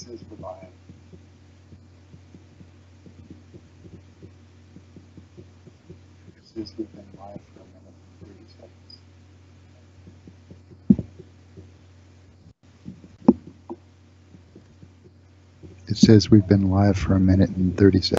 says we're live. It says we've been live for a minute and 30 seconds. It says we've been live for a minute and 30 seconds.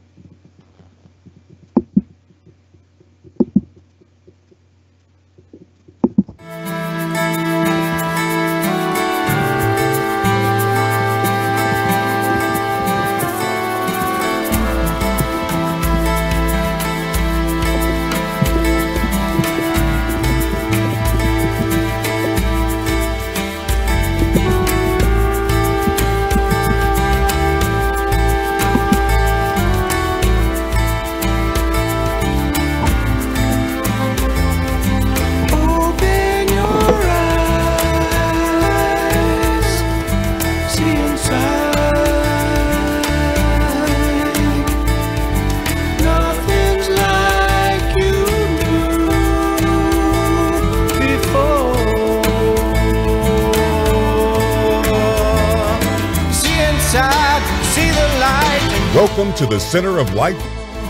Welcome to the Center of Light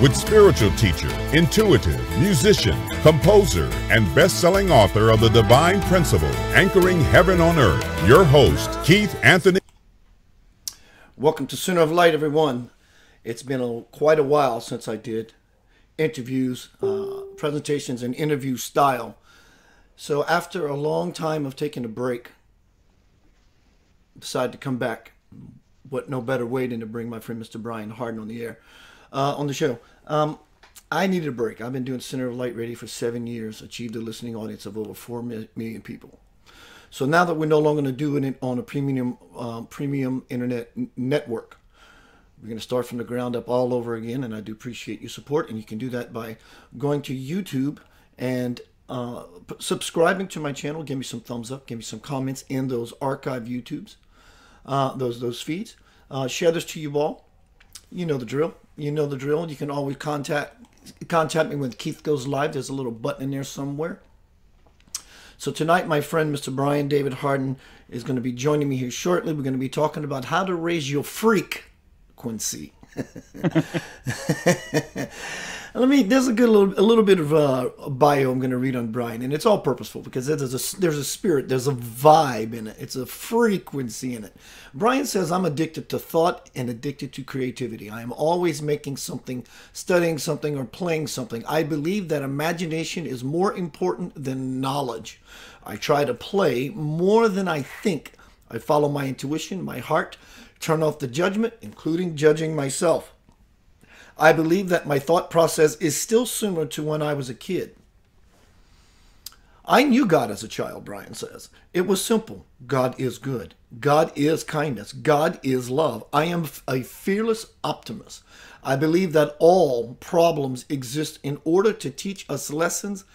with spiritual teacher, intuitive, musician, composer, and best-selling author of The Divine Principle, Anchoring Heaven on Earth, your host, Keith Anthony. Welcome to Center of Light, everyone. It's been quite a while since I did interviews, presentations, and interview style. So after a long time of taking a break, I decided to come back. What no better way than to bring my friend Mr. Brian Hardin on the air, on the show. I needed a break. I've been doing Center of Light Radio for 7 years, achieved a listening audience of over 4 million people. So now that we're no longer going to do it on a premium internet network, we're going to start from the ground up all over again, and I do appreciate your support, and you can do that by going to YouTube and subscribing to my channel. Give me some thumbs up, give me some comments in those archive YouTubes. Those feeds. Share this to you all. You know the drill. You know the drill. You can always contact me when Keith goes live. There's a little button in there somewhere. So tonight, my friend, Mr. Brian David Hardin, is going to be joining me here shortly. We're going to be talking about how to raise your freak-quency. There's a little bit of a bio I'm going to read on Brian, and it's all purposeful because there's a spirit, there's a vibe in it. It's a frequency in it. Brian says, I'm addicted to thought and addicted to creativity. I am always making something, studying something, or playing something. I believe that imagination is more important than knowledge. I try to play more than I think. I follow my intuition, my heart, turn off the judgment, including judging myself. I believe that my thought process is still similar to when I was a kid. I knew God as a child, Brian says. It was simple. God is good. God is kindness. God is love. I am a fearless optimist. I believe that all problems exist in order to teach us lessons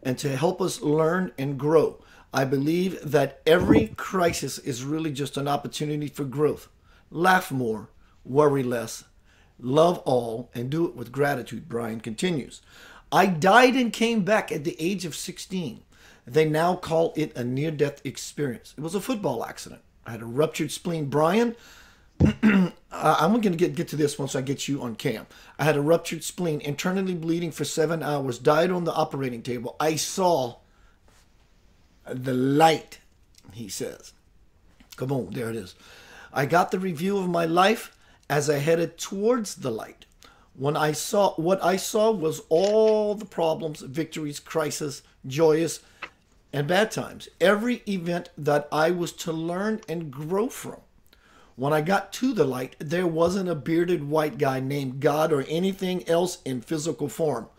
and to help us learn and grow. I believe that every crisis is really just an opportunity for growth. Laugh more, worry less. Love all and do it with gratitude, Brian continues. I died and came back at the age of 16. They now call it a near-death experience. It was a football accident. I had a ruptured spleen. Brian, I'm going to get to this once I get you on cam. I had a ruptured spleen, internally bleeding for 7 hours, died on the operating table. I saw the light, he says. Come on, there it is. I got the review of my life as I headed towards the light. What I saw was all the problems, victories, crises, joyous, and bad times. Every event that I was to learn and grow from. When I got to the light, there wasn't a bearded white guy named God or anything else in physical form.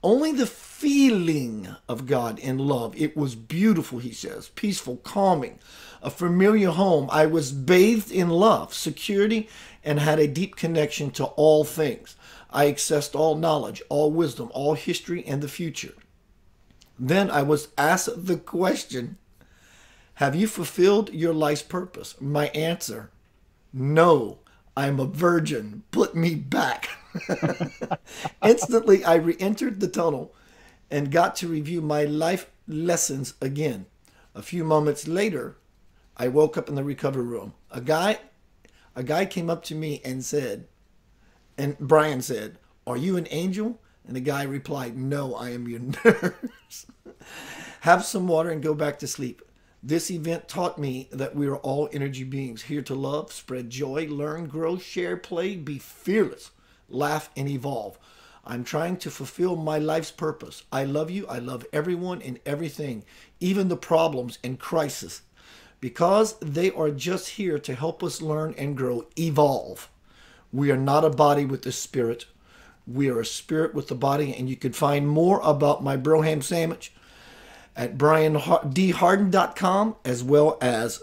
Only the feeling of God and love. It was beautiful, he says, peaceful, calming, a familiar home. I was bathed in love, security, and had a deep connection to all things. I accessed all knowledge, all wisdom, all history, and the future. Then I was asked the question, have you fulfilled your life's purpose? My answer, no, I'm a virgin. Put me back. Instantly, I re-entered the tunnel and got to review my life lessons again. A few moments later, I woke up in the recovery room. A guy came up to me and said, and Brian said, "Are you an angel?" And the guy replied, "No, I am your nurse." Have some water and go back to sleep. This event taught me that we are all energy beings here to love, spread joy, learn, grow, share, play, be fearless, laugh, and evolve. I'm trying to fulfill my life's purpose. I love you. I love everyone and everything, even the problems and crises, because they are just here to help us learn and grow, evolve. We are not a body with a spirit. We are a spirit with a body, and you can find more about my Broham sandwich at briandharden.com as well as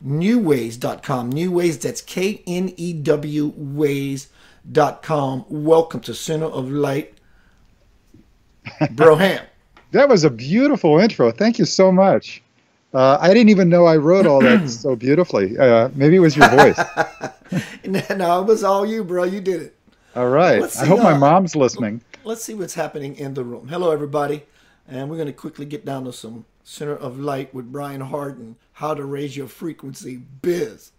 newways.com. Newways, that's K-N-E-W ways.com. Welcome to Center of Light, Broham. That was a beautiful intro. Thank you so much. I didn't even know I wrote all that so beautifully. Maybe it was your voice. No, it was all you, bro. You did it. All right. I hope my mom's listening. Let's see what's happening in the room. Hello, everybody. And we're going to quickly get down to some Center of Light with Brian Harden, how to raise your frequency biz.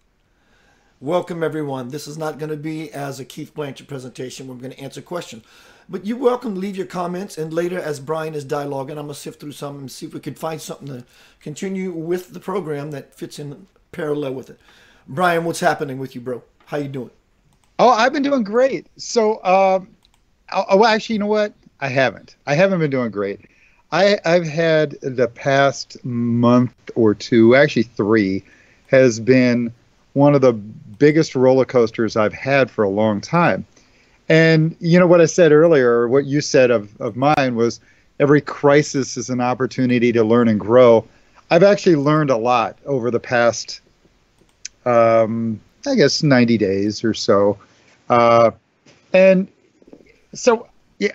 Welcome, everyone. This is not going to be as a Keith Blanchard presentation. We're going to answer questions. But you're welcome to leave your comments. And later, as Brian is dialoguing, I'm going to sift through some and see if we can find something to continue with the program that fits in parallel with it. Brian, what's happening with you, bro? How you doing? Oh, I've been doing great. So, actually, you know what? I haven't been doing great. I've had the past month or two, actually 3, has been one of the biggest roller coasters I've had for a long time. And you know what I said earlier, what you said of mine was every crisis is an opportunity to learn and grow. I've actually learned a lot over the past, I guess, 90 days or so. And so, yeah,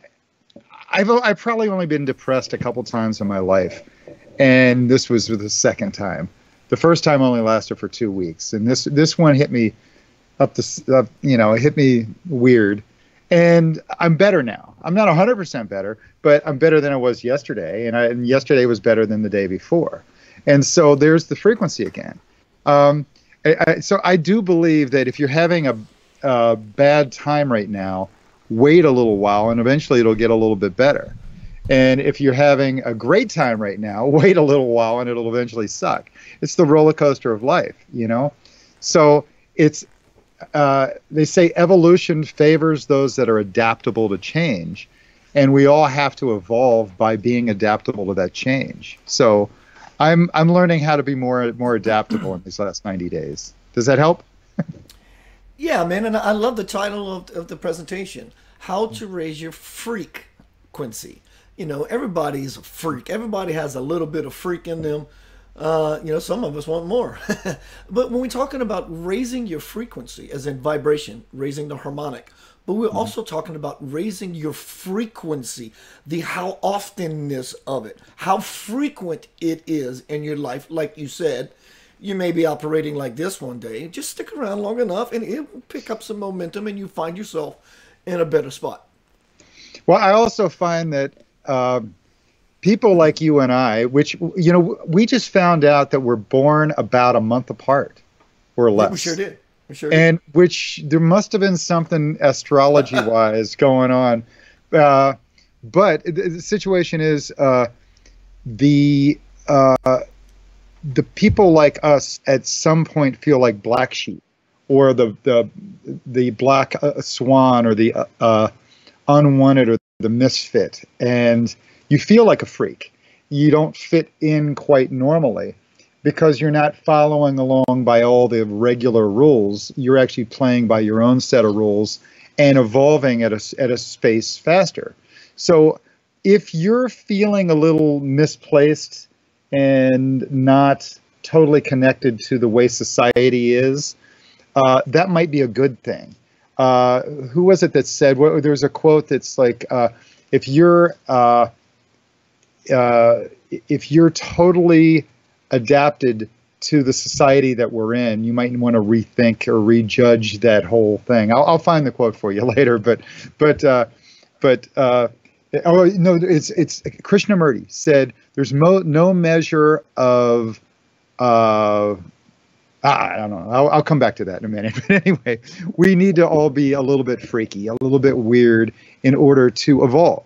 I've probably only been depressed a couple times in my life. And this was the second time. The first time only lasted for 2 weeks. And this one hit me it hit me weird. And I'm better now. I'm not 100% better, but I'm better than I was yesterday. And yesterday was better than the day before. And so there's the frequency again. So I do believe that if you're having a bad time right now, wait a little while and eventually it'll get a little bit better. And if you're having a great time right now, wait a little while and it'll eventually suck. It's the roller coaster of life, you know? So it's, they say evolution favors those that are adaptable to change. And we all have to evolve by being adaptable to that change. So I'm learning how to be more adaptable in these last 90 days. Does that help? Yeah, man. And I love the title of the presentation, How to Raise Your Freak-quency. You know, everybody's a freak. Everybody has a little bit of freak in them. Some of us want more. But when we're talking about raising your frequency, as in vibration, raising the harmonic, but we're also talking about raising your frequency, the how oftenness of it, how frequent it is in your life. Like you said, you may be operating like this one day. Just stick around long enough and it will pick up some momentum and you find yourself in a better spot. Well, I also find that people like you and I, which, you know, we just found out that we're born about a month apart or less. Yeah, we sure did. And which there must have been something astrology-wise going on. But the situation is the people like us at some point feel like black sheep or the black swan or the unwanted or the misfit. And you feel like a freak. You don't fit in quite normally because you're not following along by all the regular rules. You're actually playing by your own set of rules and evolving at a space faster. So if you're feeling a little misplaced and not totally connected to the way society is, that might be a good thing. Who was it that said, there was a quote that's like, if you're totally adapted to the society that we're in, you might want to rethink or rejudge that whole thing. I'll find the quote for you later, but oh no, it's Krishnamurti said there's no measure of I don't know. I'll come back to that in a minute. But anyway, we need to all be a little bit freaky, a little bit weird in order to evolve.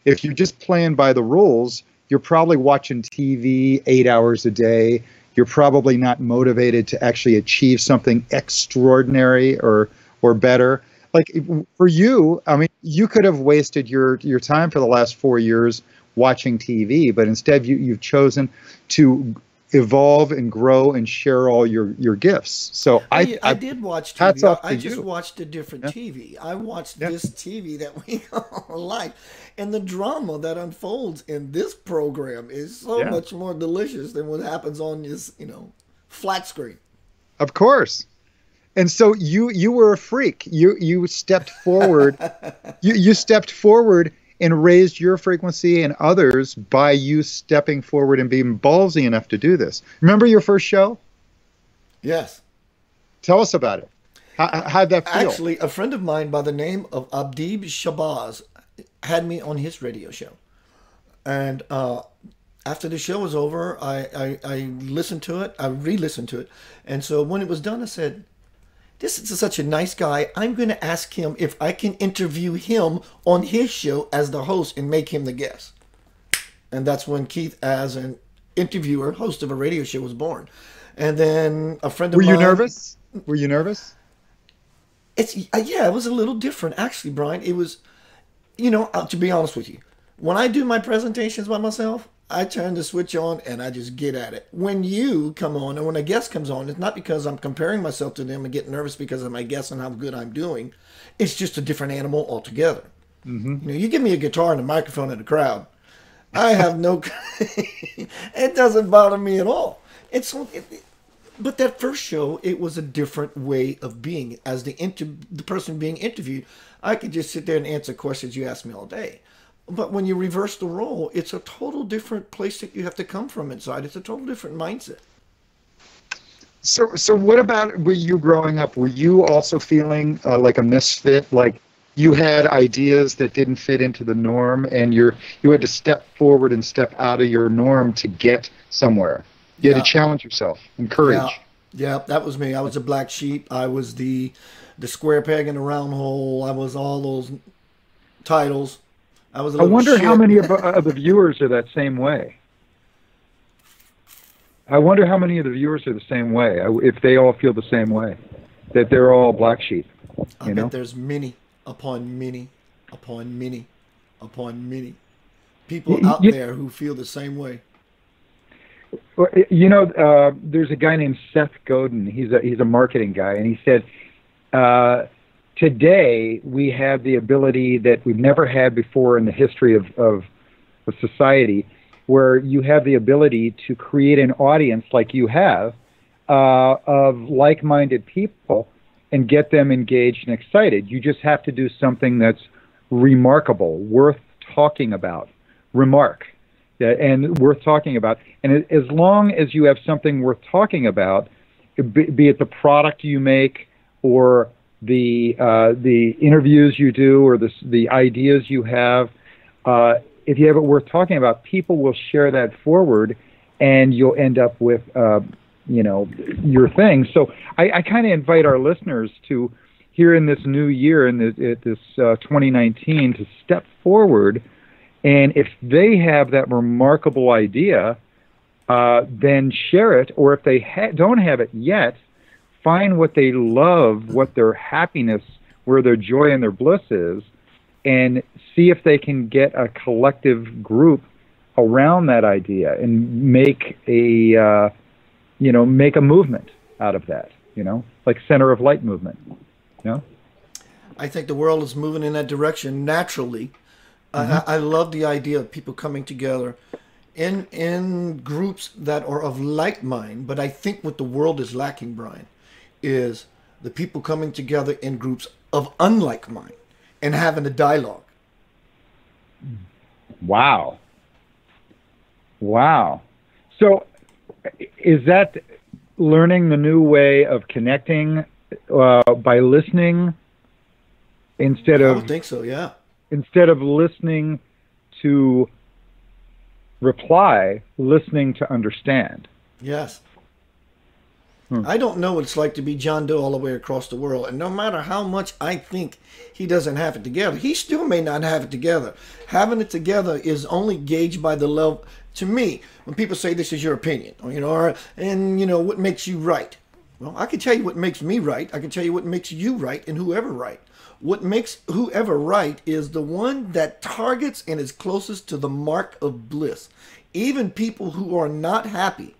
If you're just playing by the rules, you're probably watching TV 8 hours a day. You're probably not motivated to actually achieve something extraordinary or better. Like for you, I mean, you could have wasted your time for the last 4 years watching TV, but instead you've chosen to evolve and grow and share all your gifts. So I did watch TV. hats off to I just you. watched a different Yeah. TV. I watched Yeah. this TV that we all like. And the drama that unfolds in this program is so Yeah. much more delicious than what happens on this, flat screen. Of course. And so you were a freak. You stepped forward. you stepped forward and raised your frequency and others by you stepping forward and being ballsy enough to do this. Remember your first show? Yes. Tell us about it. How'd that feel? Actually, a friend of mine by the name of Abdib Shabazz had me on his radio show. And after the show was over, I listened to it. I re-listened to it. And so when it was done, I said, this is such a nice guy. I'm going to ask him if I can interview him on his show as the host and make him the guest. And that's when Keith, as an interviewer, host of a radio show, was born. And then a friend of mine... Were you nervous? Were you nervous? Yeah, it was a little different, actually, Brian. It was, to be honest with you, when I do my presentations by myself, I turn the switch on and I just get at it. When you come on and when a guest comes on, it's not because I'm comparing myself to them and get nervous because of my guest and how good I'm doing. It's just a different animal altogether. Mm-hmm. You give me a guitar and a microphone in the crowd, I have no... It doesn't bother me at all. But that first show, it was a different way of being. As the person being interviewed, I could just sit there and answer questions you ask me all day. But when you reverse the role, it's a total different place that you have to come from inside. It's a total different mindset. So what about were you growing up? Were you also feeling like a misfit? Like you had ideas that didn't fit into the norm, and you had to step forward and step out of your norm to get somewhere. You had to challenge yourself, encourage. Yeah, that was me. I was a black sheep. I was the square peg in the round hole. I was all those titles. I wonder how many of the viewers are that same way. I wonder how many of the viewers are the same way, if they all feel the same way, that they're all black sheep. I bet there's many upon many upon many upon many people out there who feel the same way. There's a guy named Seth Godin. He's a marketing guy, and he said, today we have the ability that we've never had before in the history of society, where you have the ability to create an audience like you have of like-minded people and get them engaged and excited. You just have to do something that's remarkable, worth talking about. And worth talking about. And as long as you have something worth talking about, be it the product you make or the interviews you do or the ideas you have, if you have it worth talking about, people will share that forward, and you'll end up with your thing. So I kind of invite our listeners to, here in this new year, in this 2019, to step forward. And if they have that remarkable idea, then share it. Or if they don't have it yet, find what they love, what their happiness, where their joy and their bliss is, and see if they can get a collective group around that idea and make a movement out of that. Like Center of Light movement. I think the world is moving in that direction naturally. I love the idea of people coming together in groups that are of like mind, but I think what the world is lacking, Brian, is the people coming together in groups of unlike mind and having a dialogue. Wow. So is that learning the new way of connecting by listening instead of... I would think so, yeah. Instead of listening to reply, listening to understand. Yes. I don't know what it's like to be John Doe all the way across the world. And no matter how much I think he doesn't have it together, he still may not have it together. Having it together is only gauged by the level. To me, when people say this is your opinion, what makes you right? Well, I can tell you what makes me right. I can tell you what makes you right and whoever right. What makes whoever right is the one that targets and is closest to the mark of bliss. Even people who are not happy,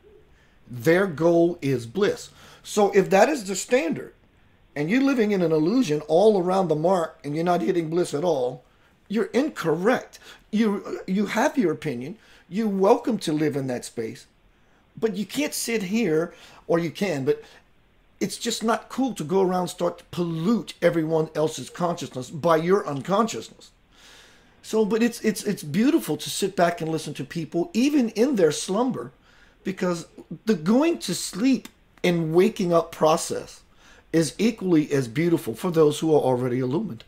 their goal is bliss. So if that is the standard, and you're living in an illusion all around the mark and you're not hitting bliss at all, you're incorrect. You have your opinion. You're welcome to live in that space. But you can't sit here, or you can, but it's just not cool to go around and start to pollute everyone else's consciousness by your unconsciousness. So, but it's beautiful to sit back and listen to people, even in their slumber, because the going to sleep and waking up process is equally as beautiful for those who are already illumined.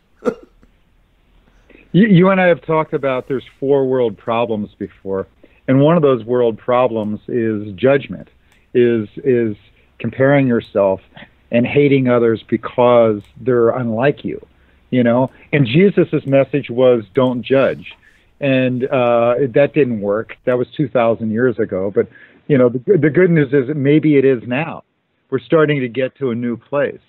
You and I have talked about there's 4 world problems before, and one of those world problems is judgment, is comparing yourself and hating others because they're unlike you, And Jesus's message was don't judge, and that didn't work. That was 2,000 years ago, but the good news is that maybe it is now. We're starting to get to a new place,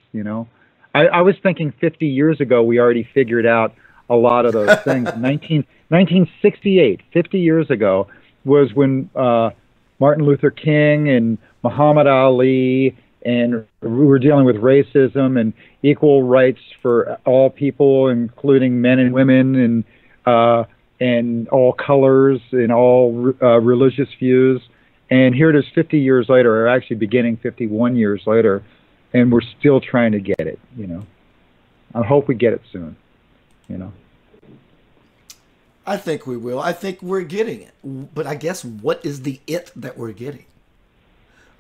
I was thinking 50 years ago we already figured out a lot of those things. 1968, 50 years ago, was when Martin Luther King and Muhammad Ali, and we were dealing with racism and equal rights for all people, including men and women, and all colors and all religious views. And here it is 50 years later, or actually beginning 51 years later, and we're still trying to get it, I hope we get it soon, I think we will. I think we're getting it. But I guess what is the it that we're getting?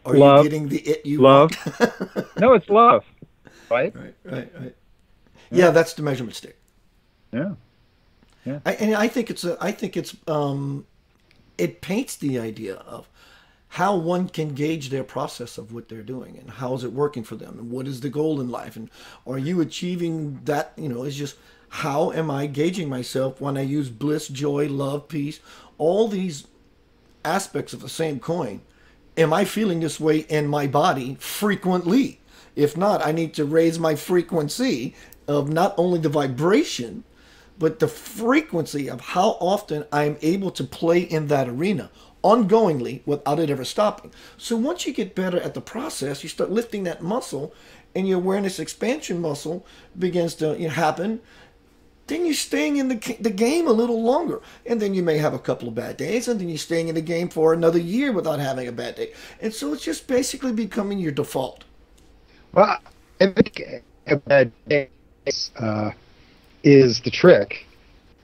Are love. You getting the it you love. want? No, it's love, right? Right. Yeah, that's the measurement stick. Yeah. I think it paints the idea of how one can gauge their process of what they're doing and how is it working for them and what is the goal in life and are you achieving that, it's just how am I gauging myself when I use bliss, joy, love, peace, all these aspects of the same coin. Am I feeling this way in my body frequently? If not, I need to raise my frequency of not only the vibration, but the frequency of how often I'm able to play in that arena ongoingly without it ever stopping. So once you get better at the process, you start lifting that muscle and your awareness expansion muscle begins to happen. Then you're staying in the game a little longer. And then you may have a couple of bad days, and then you're staying in the game for another year without having a bad day. And so it's just basically becoming your default. Well, I think a bad day is the trick.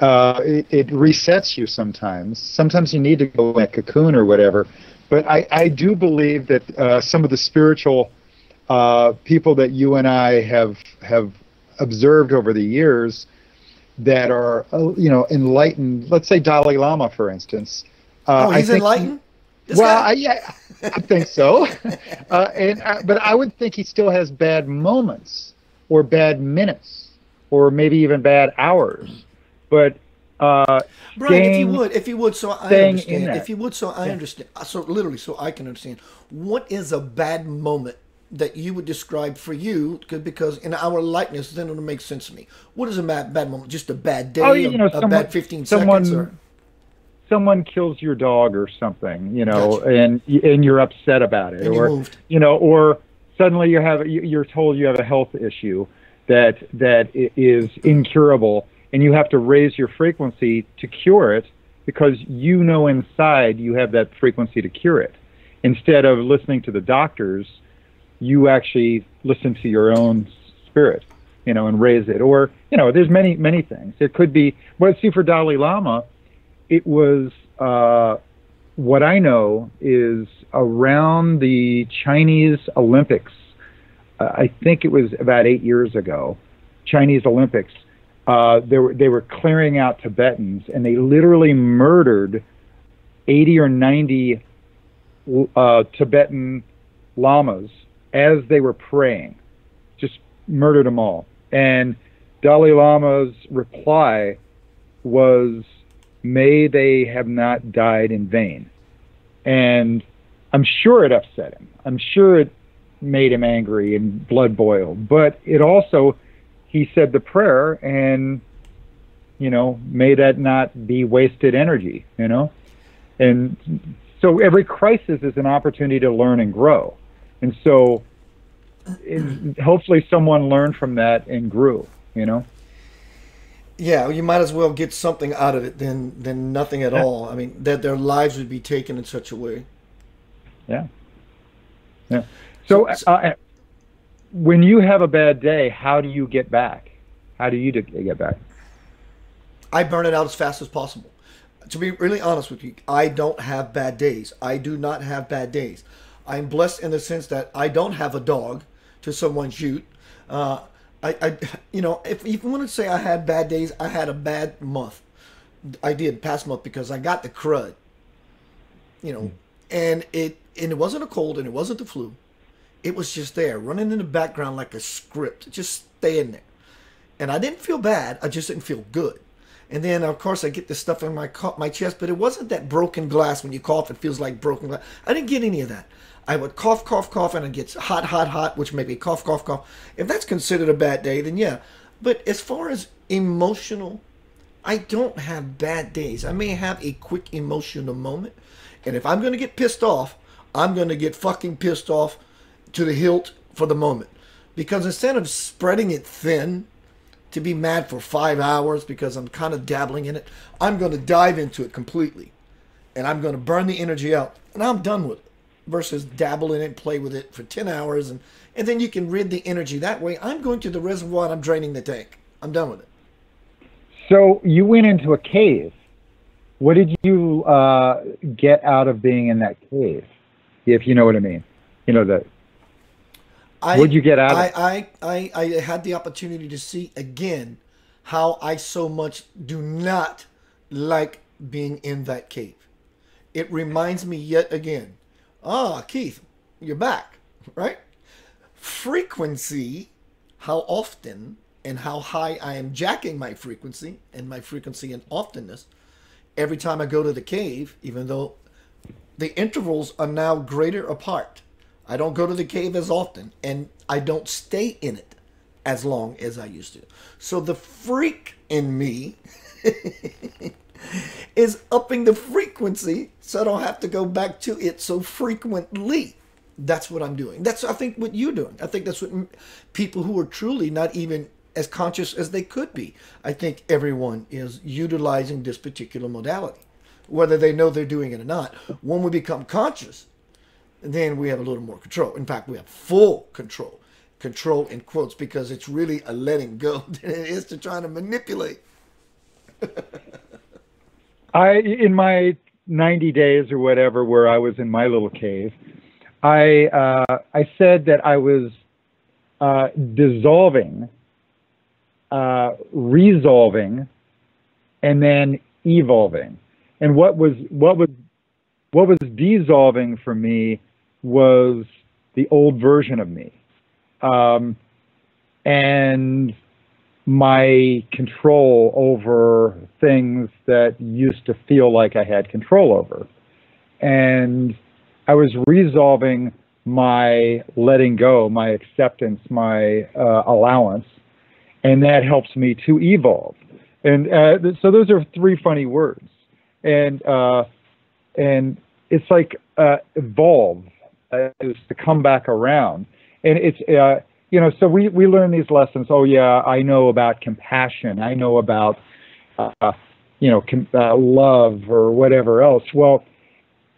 It resets you sometimes. Sometimes you need to go in a cocoon or whatever. But I do believe that some of the spiritual people that you and I have observed over the years that are, enlightened, let's say Dalai Lama, for instance. He's enlightened? I think so. But I would think he still has bad moments or bad minutes or maybe even bad hours. But Brian, if you would, so I understand. If you would, so I understand. So literally, so I can understand. What is a bad moment that you would describe for you? Because in our likeness, then it'll make sense to me. What is a bad moment? Just a bad day? A bad 15 seconds? Someone kills your dog or something, Gotcha. and you're upset about it, and or moved. Or suddenly you're told you have a health issue that is incurable, and you have to raise your frequency to cure it because inside you have that frequency to cure it. Instead of listening to the doctors, you actually listen to your own spirit, and raise it. Or, there's many things. It could be, for Dalai Lama, it was, what I know is around the Chinese Olympics. I think it was about 8 years ago, Chinese Olympics. They were clearing out Tibetans, and they literally murdered 80 or 90 Tibetan lamas as they were praying, just murdered them all. And Dalai Lama's reply was, "May they have not died in vain." And I'm sure it upset him. I'm sure it made him angry and blood boiled. But it also, he said the prayer, and, you know, may that not be wasted energy, you know? And so every crisis is an opportunity to learn and grow. And so hopefully someone learned from that and grew, you know? Yeah, you might as well get something out of it than nothing at all. I mean, that their lives would be taken in such a way. Yeah. Yeah. So when you have a bad day, how do you get back? How do you get back? I burn it out as fast as possible. To be really honest with you, I don't have bad days. I do not have bad days. I'm blessed in the sense that I don't have a dog to someone shoot. You know, if you want to say I had bad days, I had a bad month. I did past month because I got the crud. You know, and it wasn't a cold and it wasn't the flu. It was just there, running in the background like a script, just staying there. And I didn't feel bad. I just didn't feel good. And then, of course, I get this stuff in my chest, but it wasn't that broken glass. When you cough, it feels like broken glass. I didn't get any of that. I would cough, cough, cough, and it gets hot, hot, hot, which made me cough, cough, cough. If that's considered a bad day, then yeah. But as far as emotional, I don't have bad days. I may have a quick emotional moment. And if I'm going to get pissed off, I'm going to get fucking pissed off to the hilt for the moment. Because instead of spreading it thin to be mad for 5 hours because I'm kind of dabbling in it, I'm going to dive into it completely. And I'm going to burn the energy out. And I'm done with it. Versus dabble in it, play with it for 10 hours. And then you can rid the energy that way. I'm going to the reservoir and I'm draining the tank. I'm done with it. So you went into a cave. What did you get out of being in that cave? If you know what I mean. You know, what did you get out of it? I had the opportunity to see again how I so much do not like being in that cave. It reminds me yet again, Keith, you're back, right? Frequency, how often and how high I am jacking my frequency and oftenness every time I go to the cave, even though the intervals are now greater apart. I don't go to the cave as often, and I don't stay in it as long as I used to. So the freak in me is upping the frequency so I don't have to go back to it so frequently. That's what I'm doing. That's, I think, what you're doing. I think that's what people who are truly not even as conscious as they could be. I think everyone is utilizing this particular modality, whether they know they're doing it or not. When we become conscious, then we have a little more control. In fact, we have full control. Control in quotes, because it's really a letting go than it is to trying to manipulate. In my 90 days or whatever, where I was in my little cave, I said that I was dissolving, resolving, and then evolving. And what was dissolving for me was the old version of me, and my control over things that used to feel like I had control over. And I was resolving my letting go, my acceptance, my allowance, and that helps me to evolve. And so those are three funny words. And it's like evolve is to come back around. And it's you know, so we learn these lessons. Oh yeah, I know about compassion. I know about you know, love or whatever else. Well,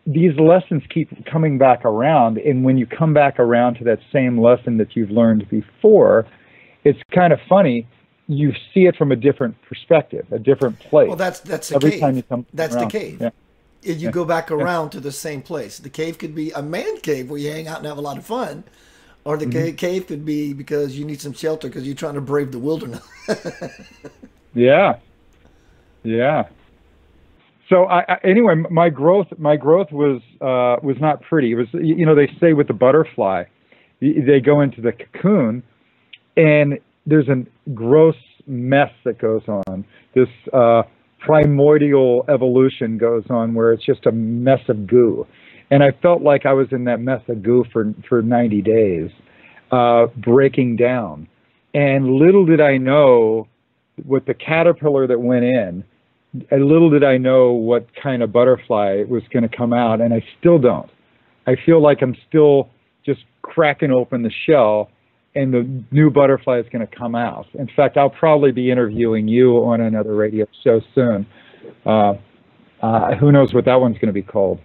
these lessons keep coming back around, and when you come back around to that same lesson that you've learned before, it's kind of funny. You see it from a different perspective, a different place. Well, that's the Every cave. time you come that's around. the cave. Yeah. You go back around to the same place. The cave could be a man cave where you hang out and have a lot of fun, or the cave could be because you need some shelter because you're trying to brave the wilderness. Yeah. So anyway, my growth was not pretty. It was, you know, they say with the butterfly, they go into the cocoon, and there's a gross mess that goes on. This primordial evolution goes on where it's just a mess of goo. And I felt like I was in that mess of goo for 90 days, breaking down. And little did I know, with the caterpillar that went in, little did I know what kind of butterfly was going to come out, and I still don't. I feel like I'm still just cracking open the shell, and the new butterfly is going to come out. In fact, I'll probably be interviewing you on another radio show soon. Who knows what that one's going to be called.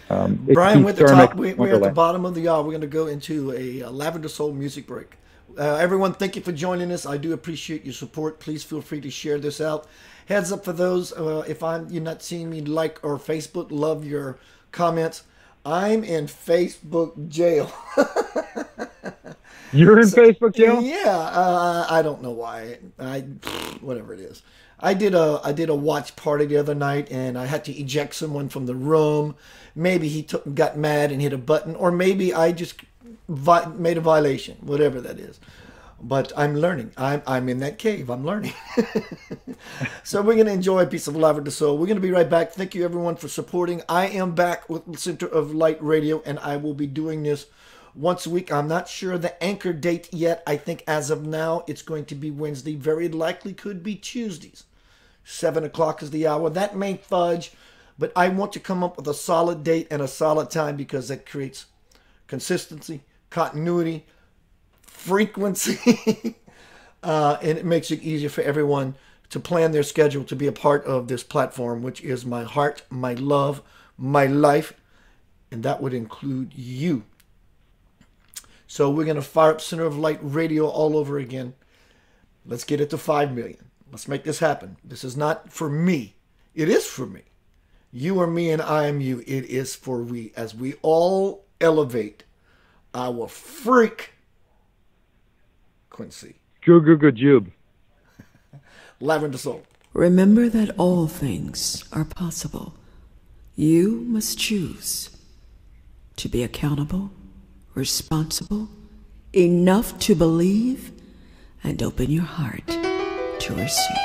Brian, we're at the top. We're at the bottom of the hour. We're going to go into a Lavender Soul music break. Everyone, thank you for joining us. I do appreciate your support. Please feel free to share this out. Heads up for those, if you're not seeing me like or Facebook, love your comments. I'm in Facebook jail. You're in Facebook jail? Yeah, I don't know why. Whatever it is. I did a watch party the other night, and I had to eject someone from the room. Maybe he got mad and hit a button, or maybe I just made a violation, whatever that is. But I'm learning. I'm in that cave. I'm learning. So we're going to enjoy a piece of Lavender Soul. We're going to be right back. Thank you, everyone, for supporting. I am back with Center of Light Radio, and I will be doing this once a week. I'm not sure the anchor date yet. I think as of now, it's going to be Wednesday. Very likely could be Tuesdays. 7 o'clock is the hour. That may fudge, but I want to come up with a solid date and a solid time because that creates consistency, continuity, frequency, and it makes it easier for everyone to plan their schedule to be a part of this platform, which is my heart, my love, my life, and that would include you. So we're going to fire up Center of Light Radio all over again. Let's get it to 5 million. Let's make this happen. This is not for me. It is for me. You are me and I am you. It is for we, as we all elevate our freak-quency. Jube. Lavender Soul. Remember that all things are possible. You must choose to be accountable, responsible, enough to believe, and open your heart to receive.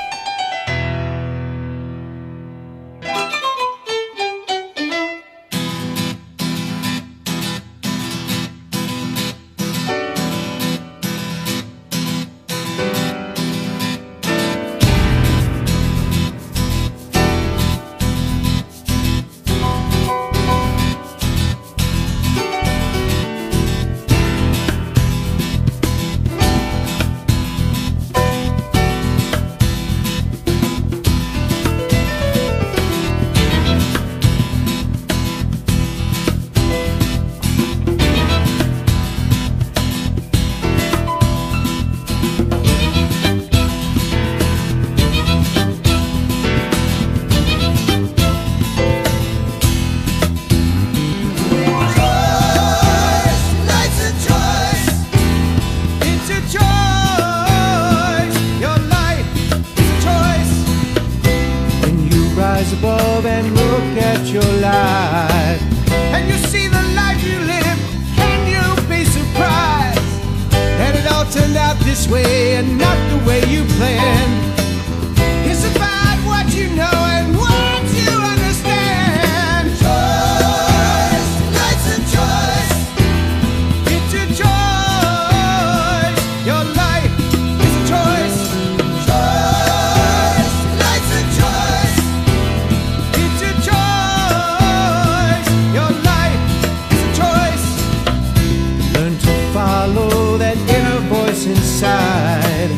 Inside,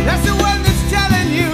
that's the one that's telling you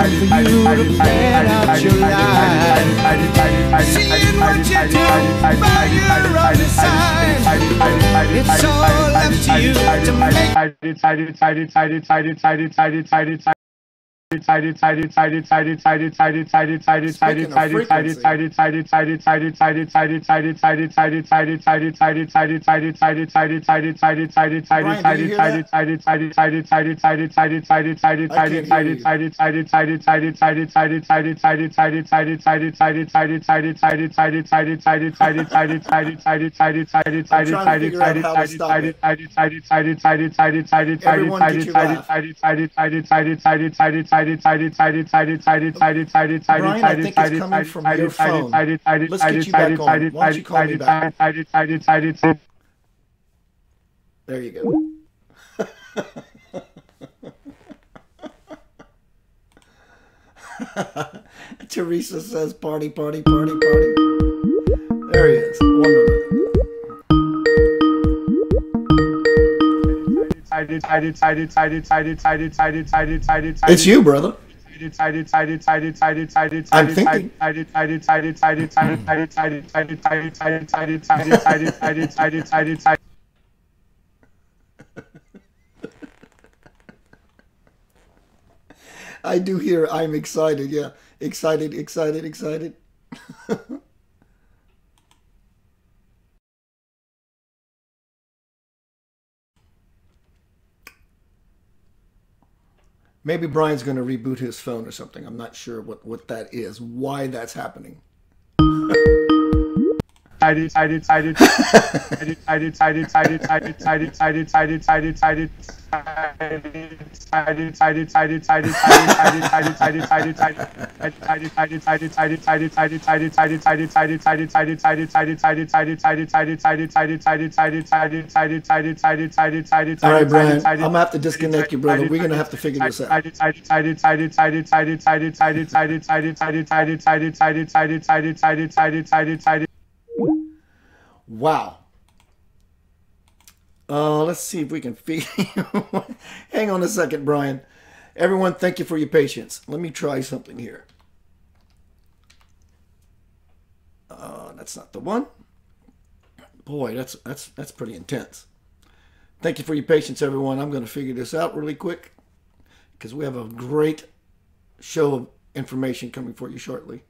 time for you to plan out your life. Seeing what you do by your other side. It's all up to you to make. Brian, I think it's coming from your phone. Let's get you back on. Why don't you call me back? There you go. Teresa says party, party, party, party. There he is. 1 moment. It's you, brother. I'm thinking. I do hear I'm excited. Yeah. Excited, excited, excited. Maybe Brian's going to reboot his phone or something. I'm not sure what that is, why that's happening. All right, Brian, I'm gonna have to disconnect you, brother. We're gonna have to figure this out. Wow. Let's see if we can figure. Hang on a second, Brian. Everyone, thank you for your patience. Let me try something here. That's not the one. Boy, that's pretty intense. Thank you for your patience, everyone. I'm going to figure this out really quick because we have a great show of information coming for you shortly.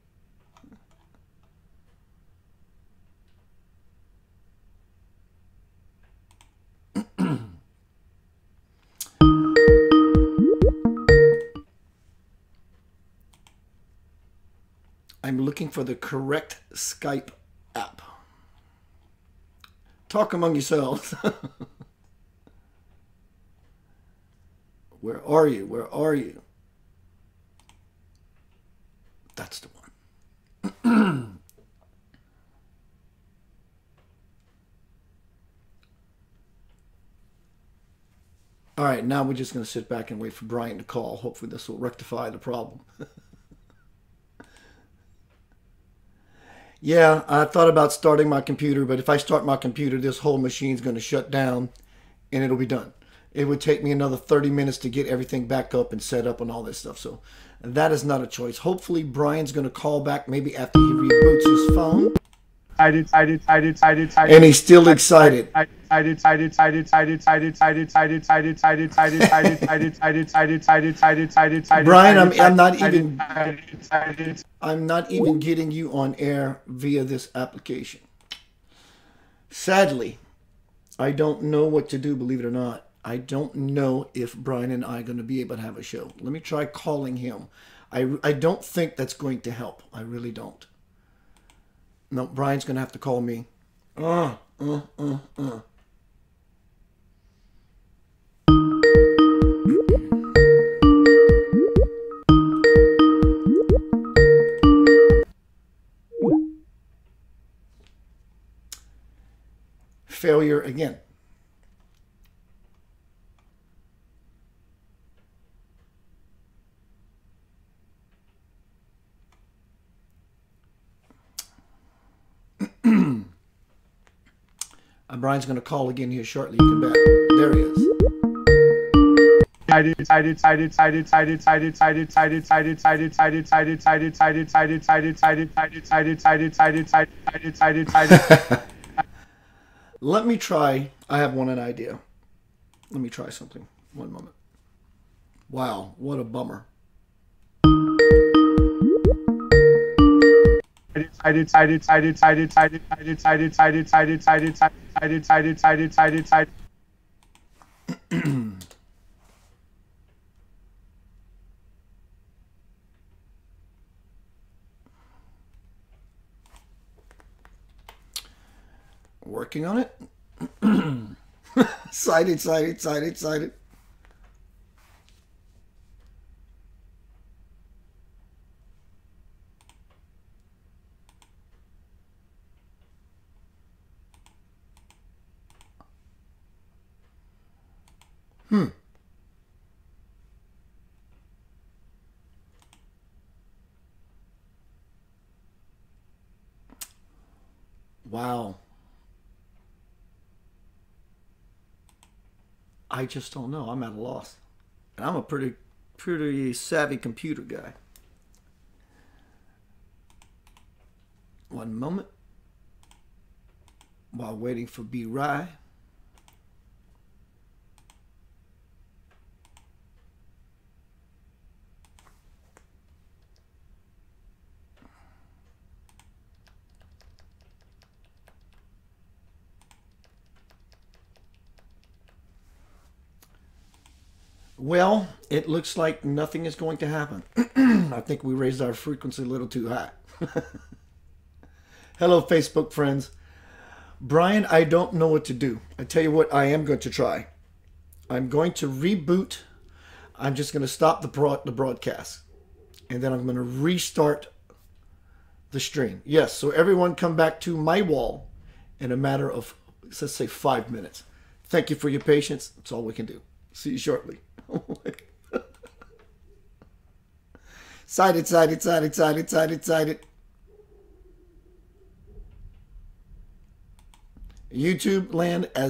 I'm looking for the correct Skype app. Talk among yourselves. Where are you? Where are you? That's the one. All right, now we're just going to sit back and wait for Brian to call. Hopefully this will rectify the problem. Yeah, I thought about starting my computer, but if I start my computer, this whole machine's going to shut down and it'll be done. It would take me another 30 minutes to get everything back up and set up and all this stuff. So that is not a choice. Hopefully Brian's going to call back maybe after he reboots his phone. And he's still excited. Brian, I'm not even getting you on air via this application. Sadly, I don't know what to do, believe it or not. I don't know if Brian and I are going to be able to have a show. Let me try calling him. I don't think that's going to help. I really don't. No, Brian's going to have to call me. Failure again. Brian's going to call again here shortly. You come back. There he is. Let me try. I have an idea. Let me try something. One moment. Wow, what a bummer. Working on it. Excited. Wow. I just don't know. I'm at a loss. And I'm a pretty savvy computer guy. One moment. While waiting for B-Rye. Well, it looks like nothing is going to happen. I think we raised our frequency a little too high. Hello, Facebook friends. Brian, I don't know what to do. I tell you what, I am going to try. I'm going to reboot. I'm just going to stop the broadcast. And then I'm going to restart the stream. Yes, so everyone come back to my wall in a matter of, let's say, 5 minutes. Thank you for your patience. That's all we can do. See you shortly. Excited. YouTube land as